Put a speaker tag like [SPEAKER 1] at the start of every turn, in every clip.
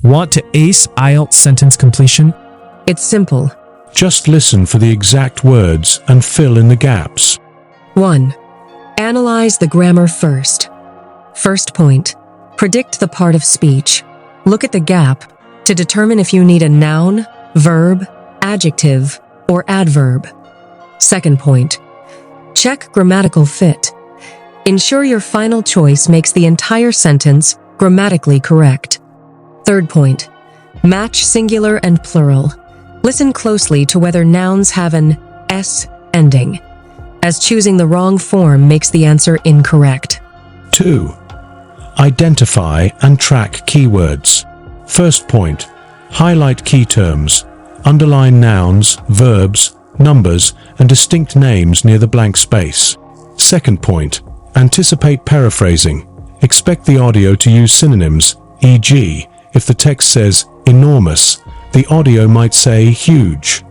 [SPEAKER 1] Want to ace IELTS sentence completion?
[SPEAKER 2] It's simple.
[SPEAKER 3] Just listen for the exact words and fill in the gaps.
[SPEAKER 2] 1. Analyze the grammar first. First point. Predict the part of speech. Look at the gap to determine if you need a noun, verb, adjective, or adverb. Second point. Check grammatical fit. Ensure your final choice makes the entire sentence grammatically correct. Third point. Match singular and plural. Listen closely to whether nouns have an S ending, as choosing the wrong form makes the answer incorrect.
[SPEAKER 3] 2. Identify and track keywords. First point. Highlight key terms. Underline nouns, verbs, numbers, and distinct names near the blank space. Second point. Anticipate paraphrasing. Expect the audio to use synonyms, e.g., if the text says enormous, the audio might say huge.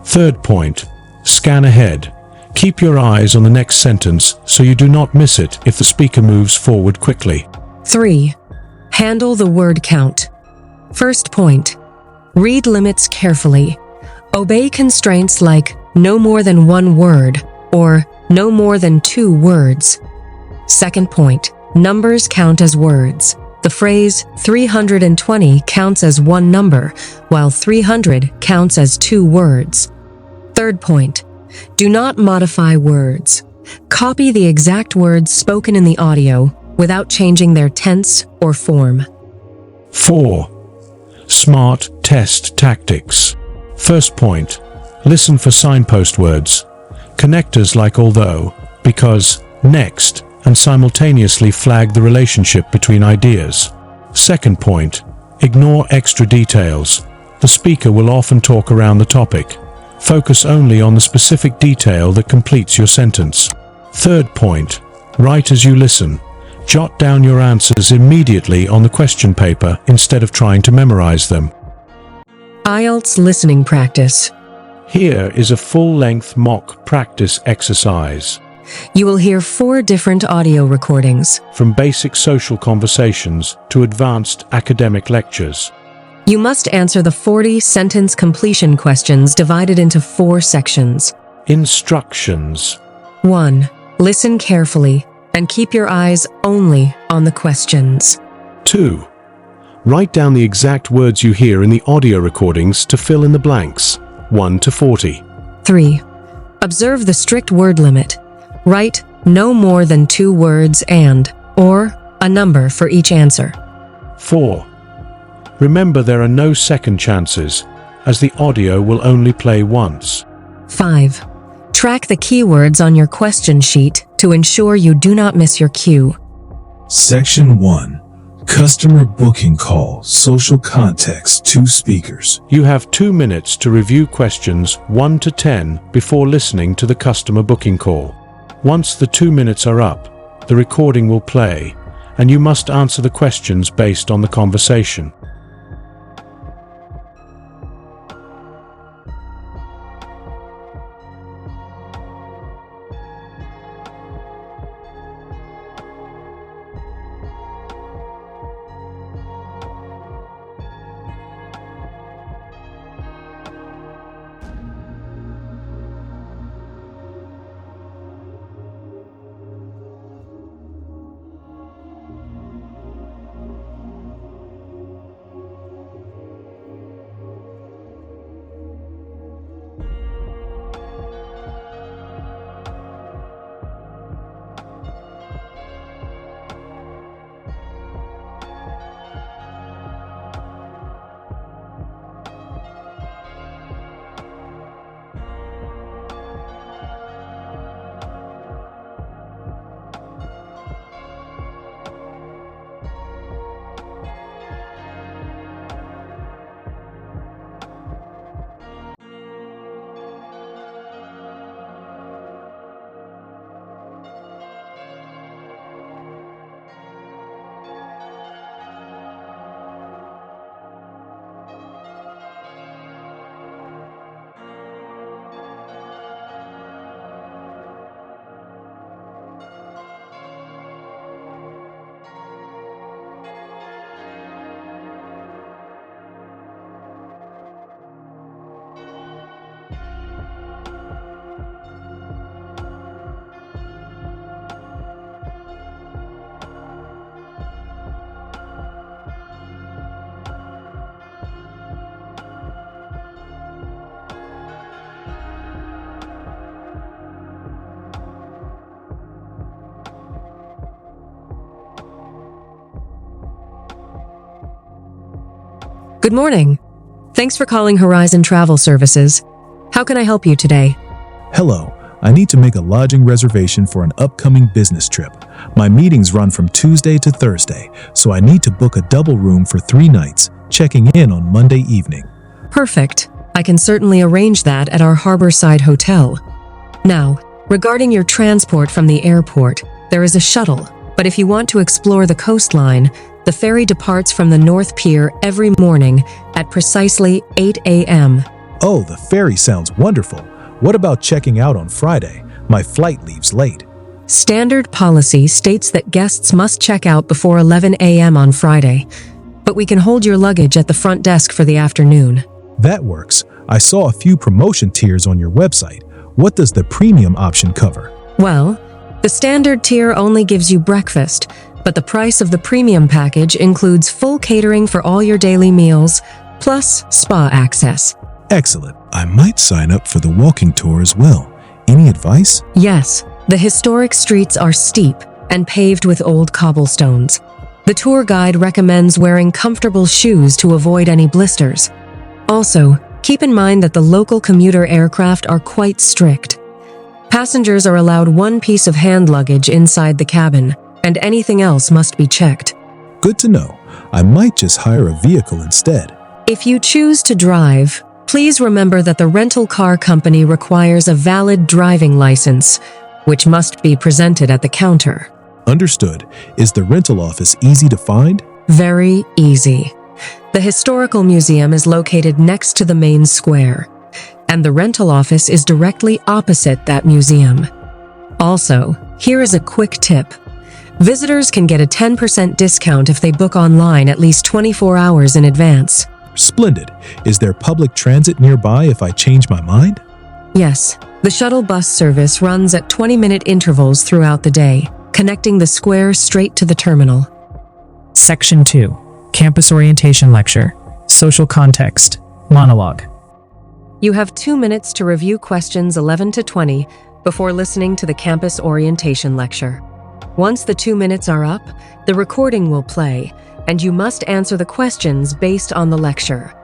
[SPEAKER 3] Third point. Scan ahead. Keep your eyes on the next sentence so you do not miss it if the speaker moves forward quickly.
[SPEAKER 2] 3. Handle the word count. First point. Read limits carefully. Obey constraints like no more than one word or no more than 2 words. Second point. Numbers count as words. The phrase 320 counts as one number, while 300 counts as 2 words. Third point. Do not modify words. Copy the exact words spoken in the audio without changing their tense or form.
[SPEAKER 3] 4. Smart test tactics. First point. Listen for signpost words. Connectors like although, because, next, and simultaneously flag the relationship between ideas. Second point. Ignore extra details. The speaker will often talk around the topic. Focus only on the specific detail that completes your sentence. Third point. Write as you listen. Jot down your answers immediately on the question paper instead of trying to memorize them.
[SPEAKER 2] IELTS listening practice.
[SPEAKER 3] Here is a full-length mock practice exercise.
[SPEAKER 2] You will hear 4 different audio recordings.
[SPEAKER 3] From basic social conversations to advanced academic lectures.
[SPEAKER 2] You must answer the 40 sentence completion questions divided into 4 sections.
[SPEAKER 3] Instructions.
[SPEAKER 2] 1. Listen carefully and keep your eyes only on the questions.
[SPEAKER 3] 2. Write down the exact words you hear in the audio recordings to fill in the blanks, 1 to 40.
[SPEAKER 2] 3. Observe the strict word limit. Write no more than 2 words or a number for each answer.
[SPEAKER 3] 4. Remember there are no second chances, as the audio will only play once.
[SPEAKER 2] 5. Track the keywords on your question sheet to ensure you do not miss your cue.
[SPEAKER 4] Section 1. Customer booking call, social context, 2 speakers.
[SPEAKER 3] You have 2 minutes to review questions 1 to 10 before listening to the customer booking call. Once the 2 minutes are up, the recording will play, and you must answer the questions based on the conversation.
[SPEAKER 2] Good morning. Thanks for calling Horizon Travel Services. How can I help you today?
[SPEAKER 4] Hello, I need to make a lodging reservation for an upcoming business trip. My meetings run from Tuesday to Thursday, so I need to book a double room for 3 nights, checking in on Monday evening.
[SPEAKER 2] Perfect. I can certainly arrange that at our Harborside Hotel. Now, regarding your transport from the airport, there is a shuttle, but if you want to explore the coastline, the ferry departs from the North Pier every morning at precisely 8 a.m.
[SPEAKER 4] Oh, the ferry sounds wonderful. What about checking out on Friday? My flight leaves late.
[SPEAKER 2] Standard policy states that guests must check out before 11 a.m. on Friday, but we can hold your luggage at the front desk for the afternoon.
[SPEAKER 4] That works. I saw a few promotion tiers on your website. What does the premium option cover?
[SPEAKER 2] Well, the standard tier only gives you breakfast, but the price of the premium package includes full catering for all your daily meals, plus spa access.
[SPEAKER 4] Excellent. I might sign up for the walking tour as well. Any advice?
[SPEAKER 2] Yes, the historic streets are steep and paved with old cobblestones. The tour guide recommends wearing comfortable shoes to avoid any blisters. Also, keep in mind that the local commuter aircraft are quite strict. Passengers are allowed 1 piece of hand luggage inside the cabin, and anything else must be checked.
[SPEAKER 4] Good to know. I might just hire a vehicle instead.
[SPEAKER 2] If you choose to drive, please remember that the rental car company requires a valid driving license, which must be presented at the counter.
[SPEAKER 4] Understood. Is the rental office easy to find?
[SPEAKER 2] Very easy. The historical museum is located next to the main square, and the rental office is directly opposite that museum. Also, here is a quick tip. Visitors can get a 10% discount if they book online at least 24 hours in advance.
[SPEAKER 4] Splendid. Is there public transit nearby if I change my mind?
[SPEAKER 2] Yes, the shuttle bus service runs at 20-minute intervals throughout the day, connecting the square straight to the terminal.
[SPEAKER 1] Section 2. Campus Orientation Lecture. Social Context. Monologue.
[SPEAKER 2] You have 2 minutes to review questions 11 to 20 before listening to the campus orientation lecture. Once the 2 minutes are up, the recording will play, and you must answer the questions based on the lecture.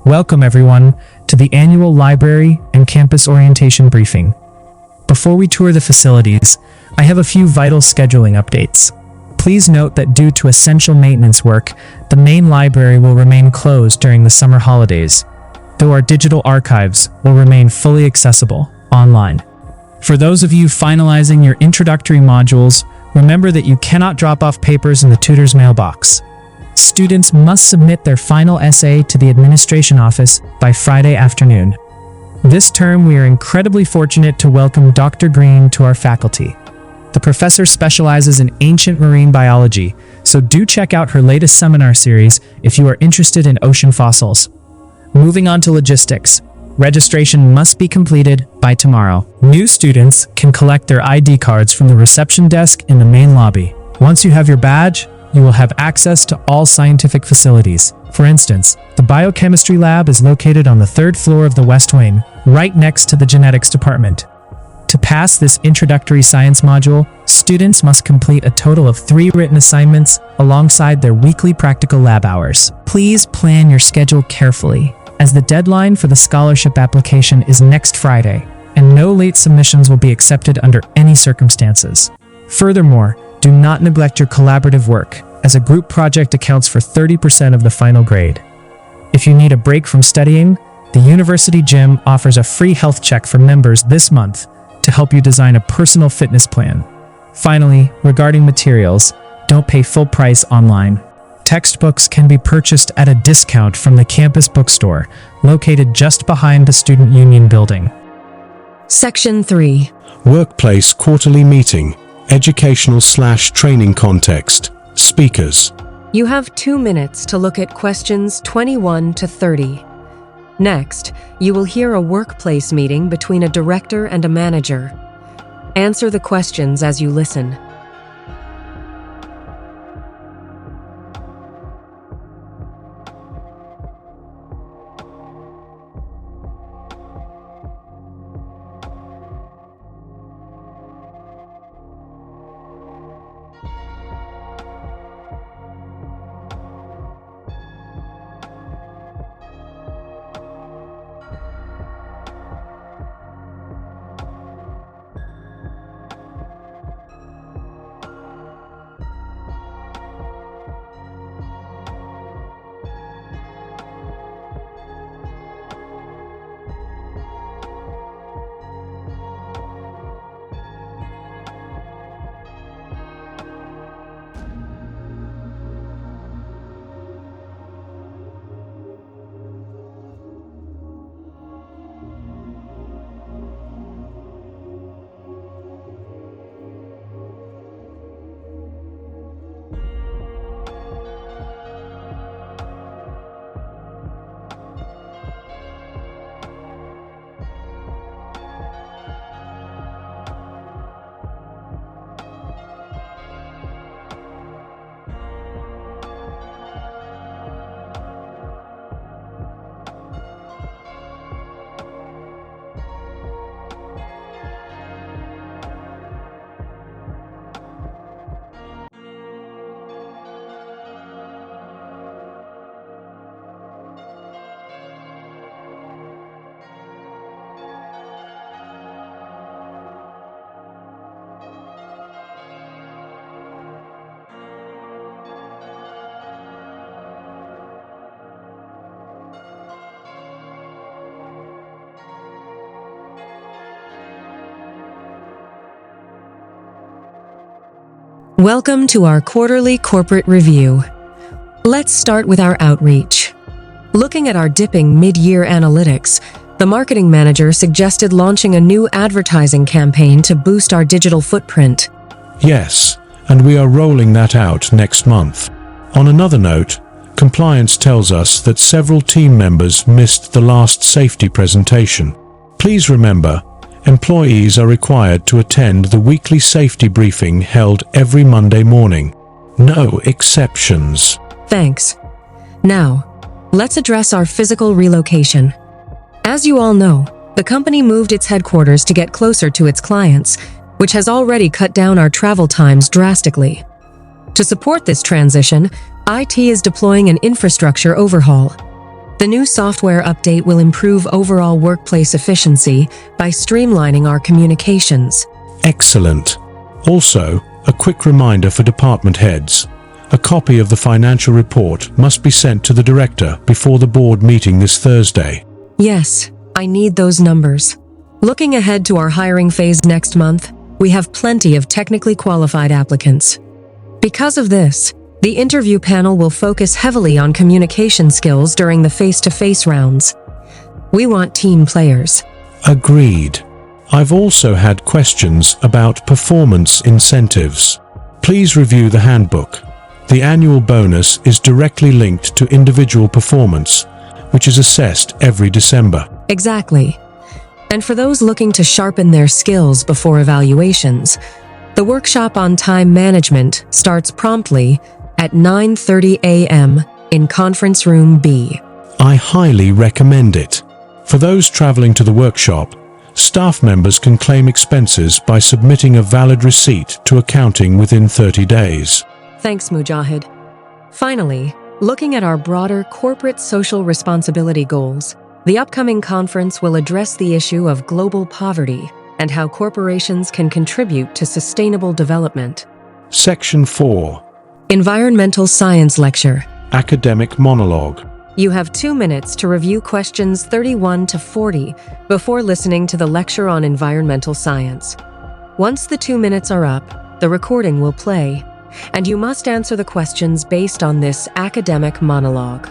[SPEAKER 1] Welcome everyone to the annual library and campus orientation briefing. Before we tour the facilities, I have a few vital scheduling updates. Please note that due to essential maintenance work, the main library will remain closed during the summer holidays, though our digital archives will remain fully accessible online. For those of you finalizing your introductory modules, remember that you cannot drop off papers in the tutor's mailbox. Students must submit their final essay to the administration office by Friday afternoon. This term, we are incredibly fortunate to welcome Dr. Green to our faculty. The professor specializes in ancient marine biology, so do check out her latest seminar series if you are interested in ocean fossils. Moving on to logistics. Registration must be completed by tomorrow. New students can collect their ID cards from the reception desk in the main lobby. Once you have your badge, you will have access to all scientific facilities. For instance, the biochemistry lab is located on the 3rd floor of the West Wing, right next to the genetics department. To pass this introductory science module, students must complete a total of 3 written assignments alongside their weekly practical lab hours. Please plan your schedule carefully, as the deadline for the scholarship application is next Friday, and no late submissions will be accepted under any circumstances. Furthermore, do not neglect your collaborative work, as a group project accounts for 30% of the final grade. If you need a break from studying, the university gym offers a free health check for members this month to help you design a personal fitness plan. Finally, regarding materials, don't pay full price online. Textbooks can be purchased at a discount from the campus bookstore, located just behind the Student Union building.
[SPEAKER 2] Section 3.
[SPEAKER 3] Workplace quarterly meeting, educational/training context, speakers.
[SPEAKER 2] You have 2 minutes to look at questions 21 to 30. Next, you will hear a workplace meeting between a director and a manager. Answer the questions as you listen. Welcome to our quarterly corporate review. Let's start with our outreach. Looking at our dipping mid-year analytics, the marketing manager suggested launching a new advertising campaign to boost our digital footprint.
[SPEAKER 3] Yes, and we are rolling that out next month. On another note, compliance tells us that several team members missed the last safety presentation. Please remember, employees are required to attend the weekly safety briefing held every Monday morning. No exceptions.
[SPEAKER 2] Thanks. Now, let's address our physical relocation. As you all know, the company moved its headquarters to get closer to its clients, which has already cut down our travel times drastically. To support this transition, IT is deploying an infrastructure overhaul. The new software update will improve overall workplace efficiency by streamlining our communications.
[SPEAKER 3] Excellent. Also, a quick reminder for department heads. A copy of the financial report must be sent to the director before the board meeting this Thursday.
[SPEAKER 2] Yes, I need those numbers. Looking ahead to our hiring phase next month, we have plenty of technically qualified applicants. Because of this, the The interview panel will focus heavily on communication skills during the face-to-face rounds. We want team players.
[SPEAKER 3] Agreed. I've also had questions about performance incentives. Please review the handbook. The annual bonus is directly linked to individual performance, which is assessed every December.
[SPEAKER 2] Exactly. And for those looking to sharpen their skills before evaluations, the workshop on time management starts promptly at 9:30 a.m. in Conference Room B.
[SPEAKER 3] I highly recommend it. For those traveling to the workshop, staff members can claim expenses by submitting a valid receipt to accounting within 30 days.
[SPEAKER 2] Thanks, Mujahid. Finally, looking at our broader corporate social responsibility goals, the upcoming conference will address the issue of global poverty and how corporations can contribute to sustainable development.
[SPEAKER 3] Section 4.
[SPEAKER 2] Environmental Science Lecture.
[SPEAKER 3] Academic Monologue.
[SPEAKER 2] You have 2 minutes to review questions 31 to 40 before listening to the lecture on environmental science. Once the 2 minutes are up, the recording will play, and you must answer the questions based on this academic monologue.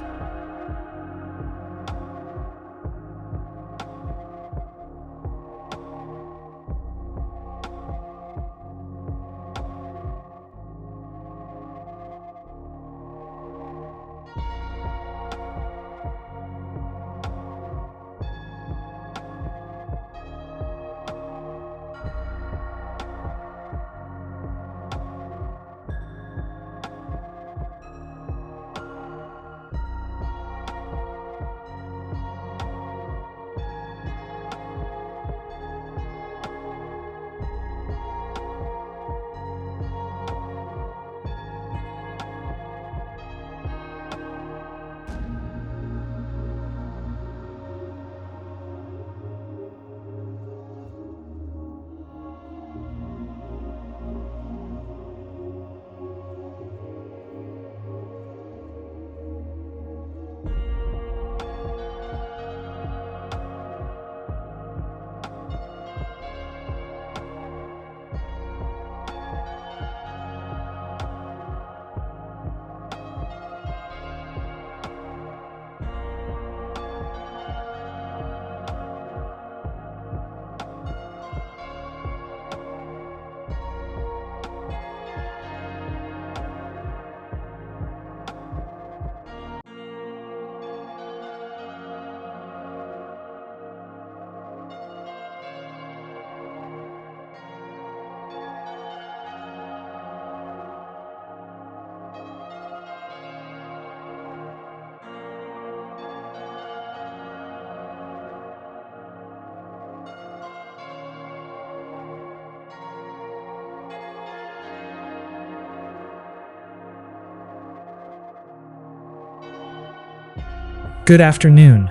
[SPEAKER 1] Good afternoon.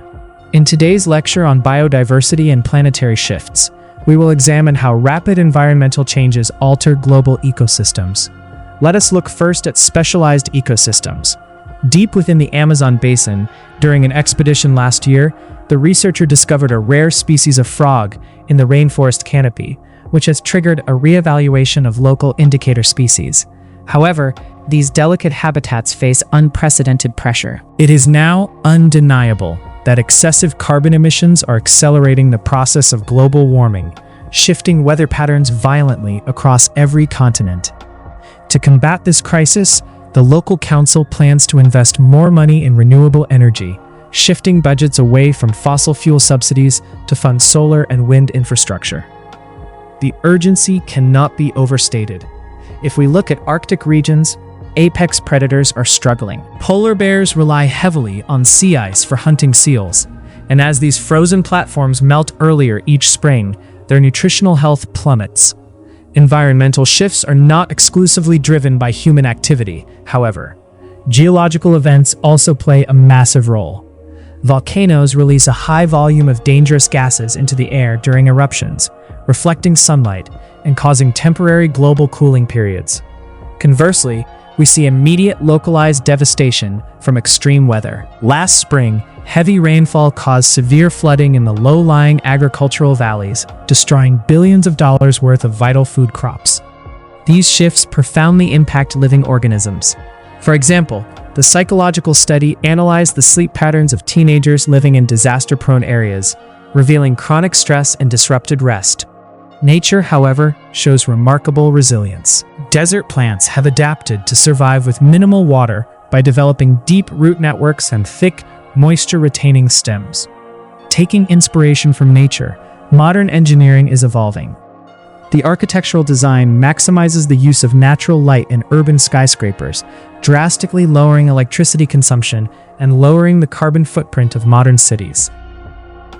[SPEAKER 1] In today's lecture on biodiversity and planetary shifts, we will examine how rapid environmental changes alter global ecosystems. Let us look first at specialized ecosystems. Deep within the Amazon basin, during an expedition last year, the researcher discovered a rare species of frog in the rainforest canopy, which has triggered a reevaluation of local indicator species. However, these delicate habitats face unprecedented pressure. It is now undeniable that excessive carbon emissions are accelerating the process of global warming, shifting weather patterns violently across every continent. To combat this crisis, the local council plans to invest more money in renewable energy, shifting budgets away from fossil fuel subsidies to fund solar and wind infrastructure. The urgency cannot be overstated. If we look at Arctic regions, apex predators are struggling. Polar bears rely heavily on sea ice for hunting seals, and as these frozen platforms melt earlier each spring, their nutritional health plummets. Environmental shifts are not exclusively driven by human activity, however. Geological events also play a massive role. Volcanoes release a high volume of dangerous gases into the air during eruptions, reflecting sunlight and causing temporary global cooling periods. Conversely, we see immediate localized devastation from extreme weather. Last spring, heavy rainfall caused severe flooding in the low-lying agricultural valleys, destroying billions of dollars worth of vital food crops. These shifts profoundly impact living organisms. For example, the psychological study analyzed the sleep patterns of teenagers living in disaster-prone areas, revealing chronic stress and disrupted rest. Nature, however, shows remarkable resilience. Desert plants have adapted to survive with minimal water by developing deep root networks and thick, moisture-retaining stems. Taking inspiration from nature, modern engineering is evolving. The architectural design maximizes the use of natural light in urban skyscrapers, drastically lowering electricity consumption and lowering the carbon footprint of modern cities.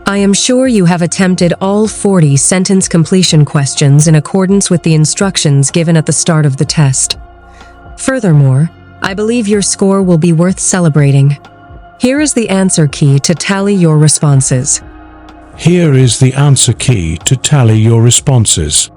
[SPEAKER 2] I am sure you have attempted all 40 sentence completion questions in accordance with the instructions given at the start of the test. Furthermore, I believe your score will be worth celebrating. Here is the answer key to tally your responses.
[SPEAKER 3] Here is the answer key to tally your responses.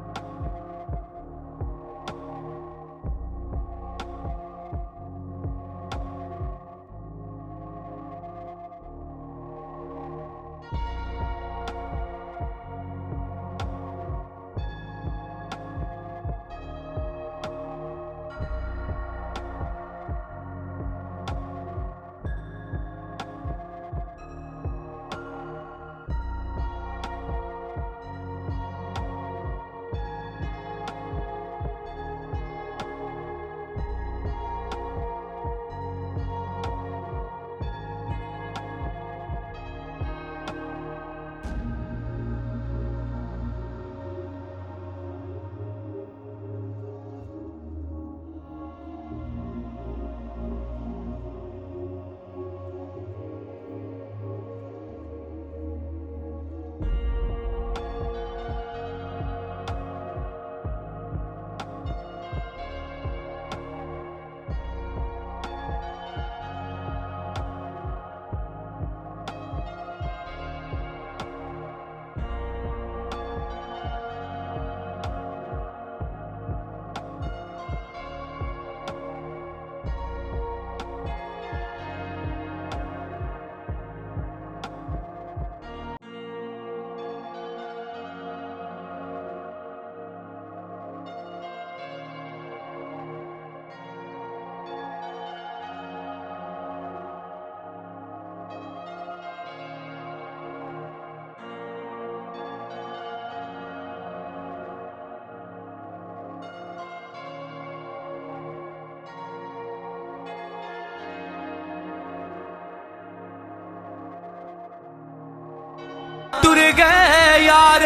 [SPEAKER 5] तुर गए यार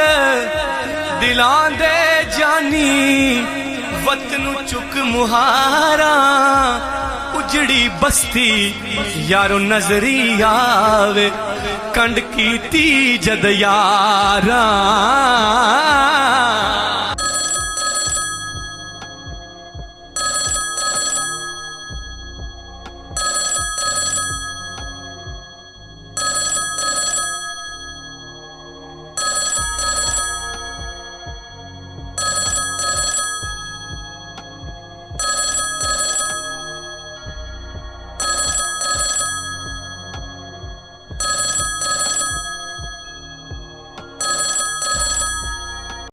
[SPEAKER 5] दिलां दे जानी वतनू चुक मुहारा उजड़ी बस्ती यारो नजरी आवे कंड कीती जद यारा